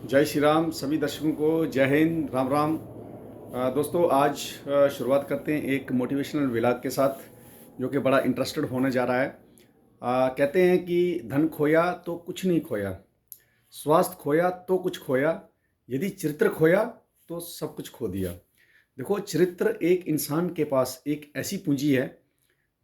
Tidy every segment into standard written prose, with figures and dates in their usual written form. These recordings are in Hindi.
जय श्री राम सभी दर्शकों को जय हिंद राम राम। दोस्तों आज शुरुआत करते हैं एक मोटिवेशनल व्लॉग के साथ जो कि बड़ा इंटरेस्टेड होने जा रहा है। कहते हैं कि धन खोया तो कुछ नहीं खोया, स्वास्थ्य खोया तो कुछ खोया, यदि चरित्र खोया तो सब कुछ खो दिया। देखो, चरित्र एक इंसान के पास एक ऐसी पूंजी है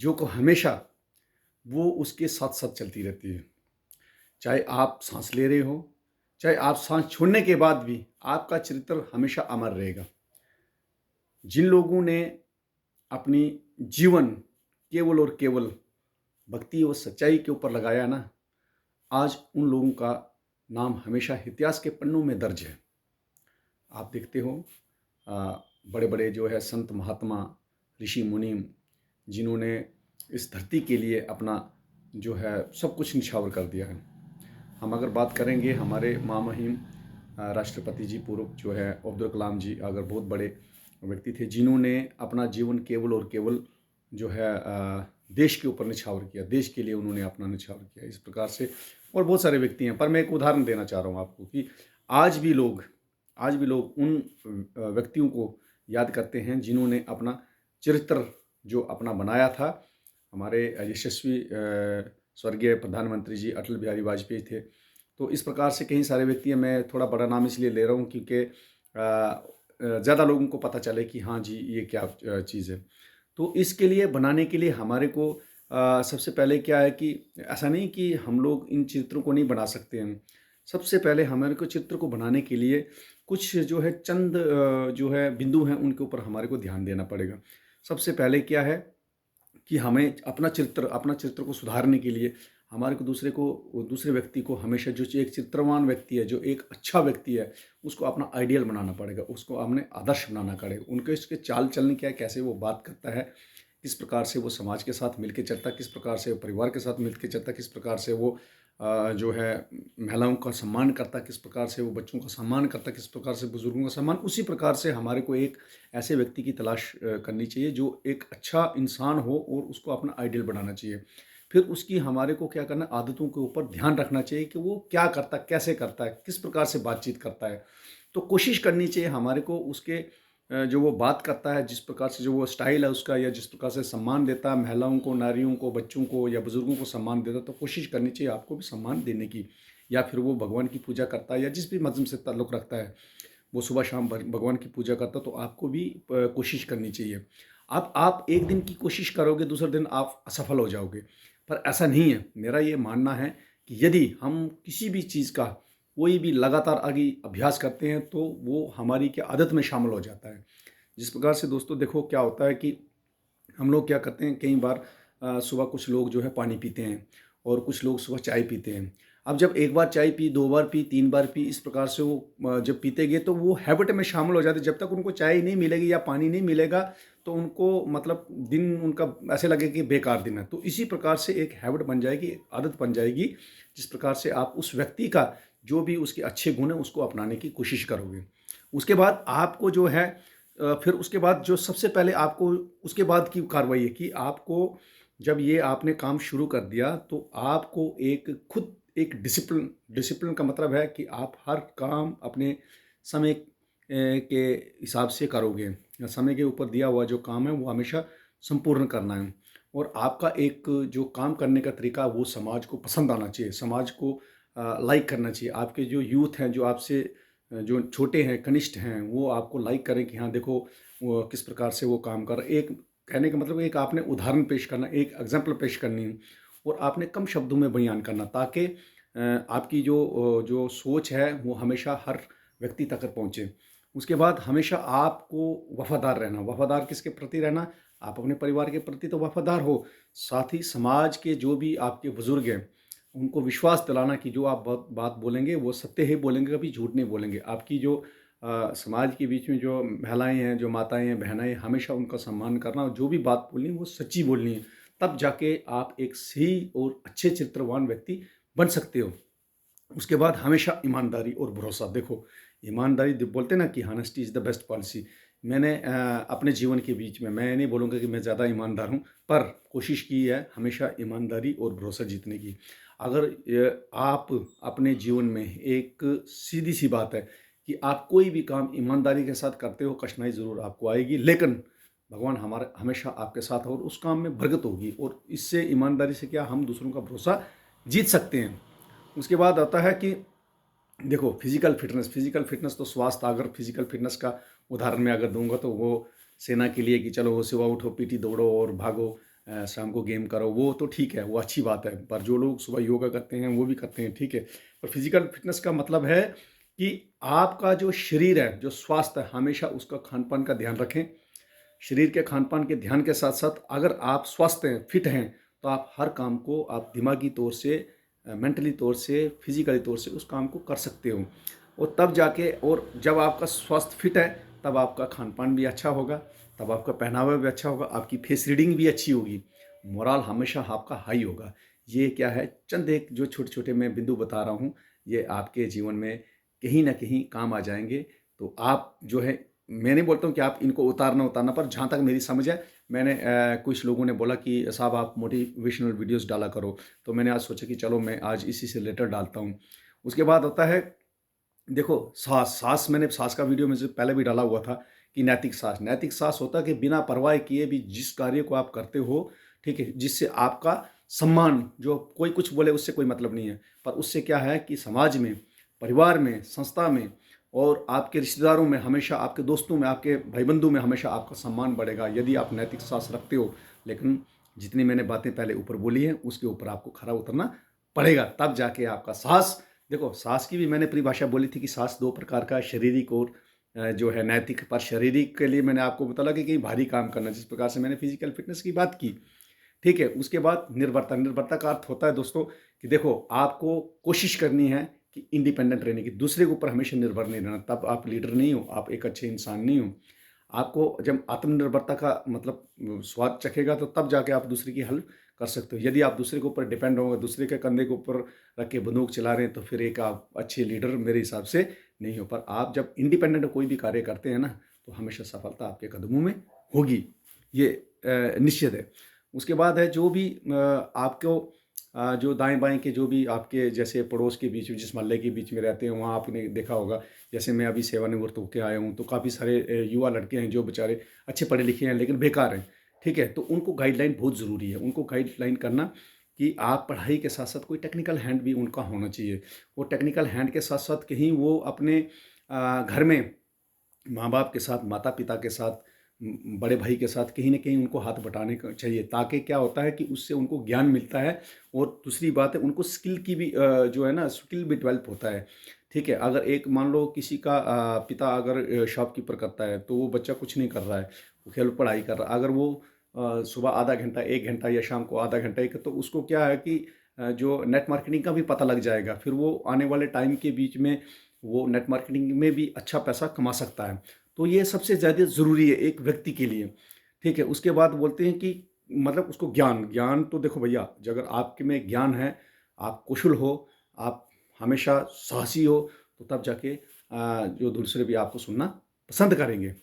जो को हमेशा वो उसके साथ साथ चलती रहती है। चाहे आप सांस ले रहे हो, चाहे आप सांस छोड़ने के बाद भी आपका चरित्र हमेशा अमर रहेगा। जिन लोगों ने अपनी जीवन केवल और केवल भक्ति और सच्चाई के ऊपर लगाया ना, आज उन लोगों का नाम हमेशा इतिहास के पन्नों में दर्ज है। आप देखते हो बड़े बड़े जो है संत महात्मा ऋषि मुनि जिन्होंने इस धरती के लिए अपना जो है सब कुछ निछावर कर दिया है। हम अगर बात करेंगे हमारे महामहिम राष्ट्रपति जी पूर्व जो है अब्दुल कलाम जी, अगर बहुत बड़े व्यक्ति थे जिन्होंने अपना जीवन केवल और केवल जो है देश के ऊपर निछावर किया, देश के लिए उन्होंने अपना निछावर किया। इस प्रकार से और बहुत सारे व्यक्ति हैं, पर मैं एक उदाहरण देना चाह रहा हूँ आपको कि आज भी लोग उन व्यक्तियों को याद करते हैं जिन्होंने अपना चरित्र जो अपना बनाया था। हमारे यशस्वी स्वर्गीय प्रधानमंत्री जी अटल बिहारी वाजपेयी थे। तो इस प्रकार से कई सारे व्यक्ति हैं। मैं थोड़ा बड़ा नाम इसलिए ले रहा हूँ क्योंकि ज़्यादा लोगों को पता चले कि हाँ जी ये क्या चीज़ है। तो इसके लिए बनाने के लिए हमारे को सबसे पहले क्या है कि ऐसा नहीं कि हम लोग इन चित्रों को नहीं बना सकते हैं। सबसे पहले हमारे को चित्र को बनाने के लिए कुछ जो है चंद जो है बिंदु हैं उनके ऊपर हमारे को ध्यान देना पड़ेगा। सबसे पहले क्या है कि हमें अपना चरित्र को सुधारने के लिए हमारे को दूसरे व्यक्ति को हमेशा जो एक चित्रवान व्यक्ति है, जो एक अच्छा व्यक्ति है, उसको अपना आइडियल बनाना पड़ेगा, उसको हमने आदर्श बनाना पड़ेगा। उनके इसके चाल चलन क्या है, कैसे वो बात करता है, किस प्रकार से वो समाज के साथ मिलकर चलता है, किस प्रकार से वो परिवार के साथ मिलकर चलता है, किस प्रकार से वो जो है महिलाओं का सम्मान करता है, किस प्रकार से वो बच्चों का सम्मान करता है, किस प्रकार से बुजुर्गों का सम्मान। उसी प्रकार से हमारे को एक ऐसे व्यक्ति की तलाश करनी चाहिए जो एक अच्छा इंसान हो और उसको अपना आइडियल बनाना चाहिए। फिर उसकी हमारे को क्या करना, आदतों के ऊपर ध्यान रखना चाहिए कि वो क्या करता है, कैसे करता है, किस प्रकार से बातचीत करता है। तो कोशिश करनी चाहिए हमारे को उसके जो वो बात करता है, जिस प्रकार से जो वो स्टाइल है उसका, या जिस प्रकार से सम्मान देता है महिलाओं को, नारियों को, बच्चों को या बुजुर्गों को सम्मान देता है, तो कोशिश करनी चाहिए आपको भी सम्मान देने की। या फिर वो भगवान की पूजा करता है या जिस भी मज़हब से ताल्लुक़ रखता है, वो सुबह शाम भगवान की पूजा करता है, तो आपको भी कोशिश करनी चाहिए। आप एक दिन की कोशिश करोगे, दूसरे दिन आप असफल हो जाओगे, पर ऐसा नहीं है। मेरा ये मानना है कि यदि हम किसी भी चीज़ का कोई भी लगातार आगे अभ्यास करते हैं तो वो हमारी क्या आदत में शामिल हो जाता है। जिस प्रकार से दोस्तों देखो क्या होता है कि हम लोग क्या करते हैं, कई बार सुबह कुछ लोग जो है पानी पीते हैं और कुछ लोग सुबह चाय पीते हैं। अब जब एक बार चाय पी, दो बार पी, तीन बार पी, इस प्रकार से वो जब पीते गए तो वो हैबिट में शामिल हो जाते। जब तक उनको चाय नहीं मिलेगी या पानी नहीं मिलेगा तो उनको मतलब दिन उनका ऐसे लगेगा कि बेकार दिन है। तो इसी प्रकार से एक हैबिट बन जाएगी, एक आदत बन जाएगी, जिस प्रकार से आप उस व्यक्ति का जो भी उसके अच्छे गुण है उसको अपनाने की कोशिश करोगे। उसके बाद आपको जो है फिर उसके बाद जो सबसे पहले आपको उसके बाद की कार्रवाई है कि आपको जब ये आपने काम शुरू कर दिया तो आपको खुद एक डिसिप्लिन डिसिप्लिन का मतलब है कि आप हर काम अपने समय के हिसाब से करोगे। या समय के ऊपर दिया हुआ जो काम है वो हमेशा संपूर्ण करना है। और आपका एक जो काम करने का तरीका वो समाज को पसंद आना चाहिए, समाज को लाइक करना चाहिए। आपके जो यूथ हैं, जो आपसे जो छोटे हैं, कनिष्ठ हैं, वो आपको लाइक करें कि हाँ देखो वो किस प्रकार से वो काम कर रहे। एक कहने का मतलब एक आपने उदाहरण पेश करना, एक एग्जाम्पल पेश करनी है और आपने कम शब्दों में बयान करना, ताकि आपकी जो सोच है वो हमेशा हर व्यक्ति तक पहुँचे। उसके बाद हमेशा आपको वफादार रहना। वफादार किसके प्रति रहना? आप अपने परिवार के प्रति तो वफादार हो, साथ ही समाज के जो भी आपके बुजुर्ग हैं उनको विश्वास दिलाना कि जो आप बात बोलेंगे वो सत्य ही बोलेंगे, कभी झूठ नहीं बोलेंगे। आपकी जो समाज के बीच में जो महिलाएं हैं, जो माताएं हैं, बहनें हैं, हमेशा उनका सम्मान करना और जो भी बात बोलनी है वो सच्ची बोलनी है। तब जाके आप एक सही और अच्छे चरित्रवान व्यक्ति बन सकते हो। उसके बाद हमेशा ईमानदारी और भरोसा। देखो, ईमानदारी बोलते हैं ना कि honesty is the best policy. मैंने अपने जीवन के बीच में मैं नहीं बोलूँगा कि मैं ज़्यादा ईमानदार हूँ, पर कोशिश की है हमेशा ईमानदारी और भरोसा जीतने की। अगर आप अपने जीवन में एक सीधी सी बात है कि आप कोई भी काम ईमानदारी के साथ करते हो, कठिनाई ज़रूर आपको आएगी, लेकिन भगवान हमारे हमेशा आपके साथ हो और उस काम में बरकत होगी। और इससे ईमानदारी से क्या हम दूसरों का भरोसा जीत सकते हैं। उसके बाद आता है कि देखो फिजिकल फिटनेस तो स्वास्थ्य, अगर फिजिकल फिटनेस का उदाहरण मैं अगर दूंगा तो वो सेना के लिए कि चलो वो सुबह उठो, पीटी दौड़ो और भागो, शाम को गेम करो, वो तो ठीक है, वो अच्छी बात है। पर जो लोग सुबह योगा करते हैं वो भी करते हैं, ठीक है। पर फिजिकल फिटनेस का मतलब है कि आपका जो शरीर है, जो स्वास्थ्य है, हमेशा उसका खान पान का ध्यान रखें। शरीर के खान पान के ध्यान के साथ साथ अगर आप स्वस्थ हैं, फिट हैं, तो आप हर काम को आप दिमागी तौर से, मेंटली तौर से, फिजिकली तौर से उस काम को कर सकते हो। और तब जाके, और जब आपका स्वास्थ्य फिट है तब आपका खान पान भी अच्छा होगा, तब आपका पहनावा भी अच्छा होगा, आपकी फेस रीडिंग भी अच्छी होगी, मोरल हमेशा आपका हाई होगा। ये क्या है, चंद एक जो छोटे छोटे मैं बिंदु बता रहा हूँ, ये आपके जीवन में कहीं ना कहीं काम आ जाएंगे। तो आप जो है, मैं नहीं बोलता हूँ कि आप इनको उतारना, पर जहाँ तक मेरी समझ है, मैंने कुछ लोगों ने बोला कि साहब आप मोटिवेशनल वीडियोस डाला करो, तो मैंने आज सोचा कि चलो मैं आज इसी से रिलेटेड डालता हूँ। उसके बाद होता है, देखो सास मैंने सास का वीडियो में से पहले भी डाला हुआ था कि नैतिक सास होता है कि बिना परवाह किए भी जिस कार्य को आप करते हो, ठीक है, जिससे आपका सम्मान, जो कोई कुछ बोले उससे कोई मतलब नहीं है, पर उससे क्या है कि समाज में, परिवार में, संस्था में और आपके रिश्तेदारों में, हमेशा आपके दोस्तों में, आपके भाई बंधु में हमेशा आपका सम्मान बढ़ेगा यदि आप नैतिक सास रखते हो। लेकिन जितनी मैंने बातें पहले ऊपर बोली हैं उसके ऊपर आपको खरा उतरना पड़ेगा, तब जाके आपका साहस। देखो साहस की भी मैंने परिभाषा बोली थी कि साहस दो प्रकार का, शारीरिक और जो है नैतिक। पर शारीरिक के लिए मैंने आपको बताया कि कहीं भारी काम करना, जिस प्रकार से मैंने फिजिकल फिटनेस की बात की, ठीक है। उसके बाद निर्भरता का अर्थ होता है दोस्तों कि देखो आपको कोशिश करनी है कि इंडिपेंडेंट रहने की, दूसरे के ऊपर हमेशा निर्भर नहीं रहना, तब आप लीडर नहीं हो, आप एक अच्छे इंसान नहीं हो। आपको जब आत्मनिर्भरता का मतलब स्वाद चखेगा तो तब जाके आप दूसरे की हेल्प कर सकते हो। यदि आप दूसरे के ऊपर डिपेंड होगा, दूसरे के कंधे के ऊपर रख के बंदूक चला रहे हैं, तो फिर एक आप अच्छे लीडर मेरे हिसाब से नहीं हो। पर आप जब इंडिपेंडेंट कोई भी कार्य करते हैं ना, तो हमेशा सफलता आपके कदमों में होगी, ये निश्चित है। उसके बाद है जो भी आपको जो दाएं बाएं के जो भी आपके जैसे पड़ोस के बीच में, जिस मोहल्ले के बीच में रहते हैं, वहाँ आपने देखा होगा, जैसे मैं अभी सेवानिवृत्त होकर आया हूँ, तो काफ़ी सारे युवा लड़के हैं जो बेचारे अच्छे पढ़े लिखे हैं लेकिन बेकार हैं, ठीक है। तो उनको गाइडलाइन बहुत ज़रूरी है, उनको गाइडलाइन करना कि आप पढ़ाई के साथ साथ कोई टेक्निकल हैंड भी उनका होना चाहिए। वो टेक्निकल हैंड के साथ साथ कहीं वो अपने घर में माँ बाप के साथ, माता पिता के साथ, बड़े भाई के साथ कहीं ना कहीं उनको हाथ बटाने का चाहिए, ताकि क्या होता है कि उससे उनको ज्ञान मिलता है। और दूसरी बात है, उनको स्किल की भी जो है ना, स्किल भी डेवलप होता है, ठीक है। अगर एक मान लो किसी का पिता अगर शॉपकीपर करता है, तो वो बच्चा कुछ नहीं कर रहा है, वो केवल पढ़ाई कर रहा है। अगर वो सुबह आधा घंटा, 1 घंटा, या शाम को आधा घंटा एक, तो उसको क्या है कि जो नेट मार्केटिंग का भी पता लग जाएगा, फिर वो आने वाले टाइम के बीच में वो नेट मार्केटिंग में भी अच्छा पैसा कमा सकता है। तो ये सबसे ज़्यादा ज़रूरी है एक व्यक्ति के लिए, ठीक है। उसके बाद बोलते हैं कि मतलब उसको ज्ञान तो देखो भैया, अगर आपके में ज्ञान है, आप कुशल हो, आप हमेशा साहसी हो, तो तब जाके जो दूसरे भी आपको सुनना पसंद करेंगे,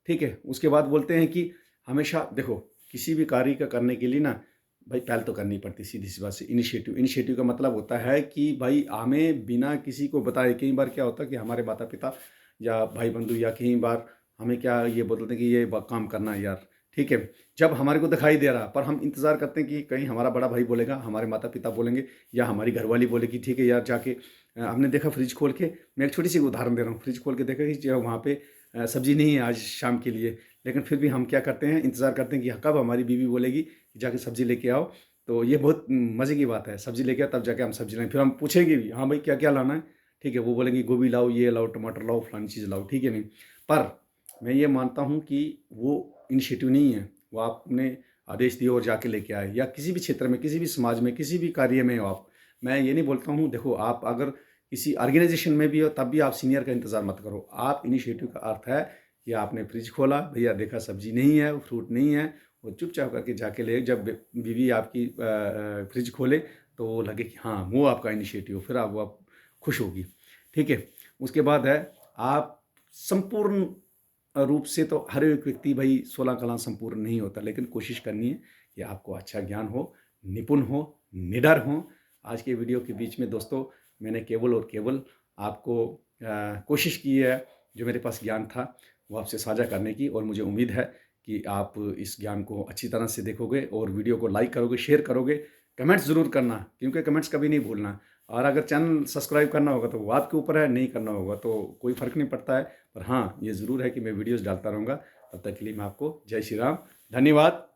ठीक है। उसके बाद बोलते हैं कि हमेशा देखो, किसी भी कार्य का करने के लिए ना भाई पहल तो करनी पड़ती, सीधी सी बात से। इनिशिएटिव का मतलब होता है कि भाई हमें बिना किसी को बताए, कई बार क्या होता है कि हमारे माता पिता या भाई बंधु या कई बार हमें क्या ये बोलते हैं कि ये काम करना है यार, ठीक है। जब हमारे को दिखाई दे रहा, पर हम इंतज़ार करते हैं कि कहीं हमारा बड़ा भाई बोलेगा, हमारे माता पिता बोलेंगे, या हमारी घरवाली बोलेगी, ठीक है यार जाके हमने देखा फ्रिज खोल के, मैं एक छोटी सी उदाहरण दे रहा हूँ, फ्रिज खोल के देखा कि जो वहाँ पे सब्जी नहीं है आज शाम के लिए, लेकिन फिर भी हम क्या करते हैं, इंतज़ार करते हैं कि कब हमारी बीवी बोलेगी कि जाके सब्जी लेके आओ। तो ये बहुत मज़े की बात है, सब्जी लेके आओ तब जाके हम सब्जी लाएँ, फिर हम पूछेंगे भी, हाँ भाई क्या क्या लाना है, ठीक है। वो बोलेंगे गोभी लाओ, ये लाओ, टमाटर लाओ, फलानी चीज़ लाओ, ठीक है नहीं। पर मैं ये मानता हूँ कि वो इनिशिएटिव नहीं है, वो आपने आदेश दिए और जाके लेके आए, या किसी भी क्षेत्र में, किसी भी समाज में, किसी भी कार्य में हो आप। मैं ये नहीं बोलता हूँ, देखो आप अगर किसी ऑर्गेनाइजेशन में भी हो तब भी आप सीनियर का इंतज़ार मत करो। आप इनिशिएटिव का अर्थ है कि आपने फ्रिज खोला, भैया देखा सब्जी नहीं है, फ्रूट नहीं है, वो चुपचाप करके जाके ले। जब बीवी आपकी फ्रिज खोले तो वो लगे कि हाँ वो आपका इनिशिएटिव, फिर आप खुश होगी, ठीक है। उसके बाद है, आप संपूर्ण रूप से तो हर एक व्यक्ति भाई 16 कला संपूर्ण नहीं होता, लेकिन कोशिश करनी है कि आपको अच्छा ज्ञान हो, निपुण हो, निडर हो, आज के वीडियो के बीच में दोस्तों मैंने केवल और केवल आपको कोशिश की है, जो मेरे पास ज्ञान था वो आपसे साझा करने की, और मुझे उम्मीद है कि आप इस ज्ञान को अच्छी तरह से देखोगे और वीडियो को लाइक करोगे, शेयर करोगे, कमेंट्स ज़रूर करना, क्योंकि कमेंट्स कभी नहीं भूलना। और अगर चैनल सब्सक्राइब करना होगा तो वो आपके ऊपर है, नहीं करना होगा तो कोई फ़र्क नहीं पड़ता है। पर हाँ, ये ज़रूर है कि मैं वीडियोज़ डालता रहूँगा। तब तक के लिए मैं आपको जय श्री राम, धन्यवाद।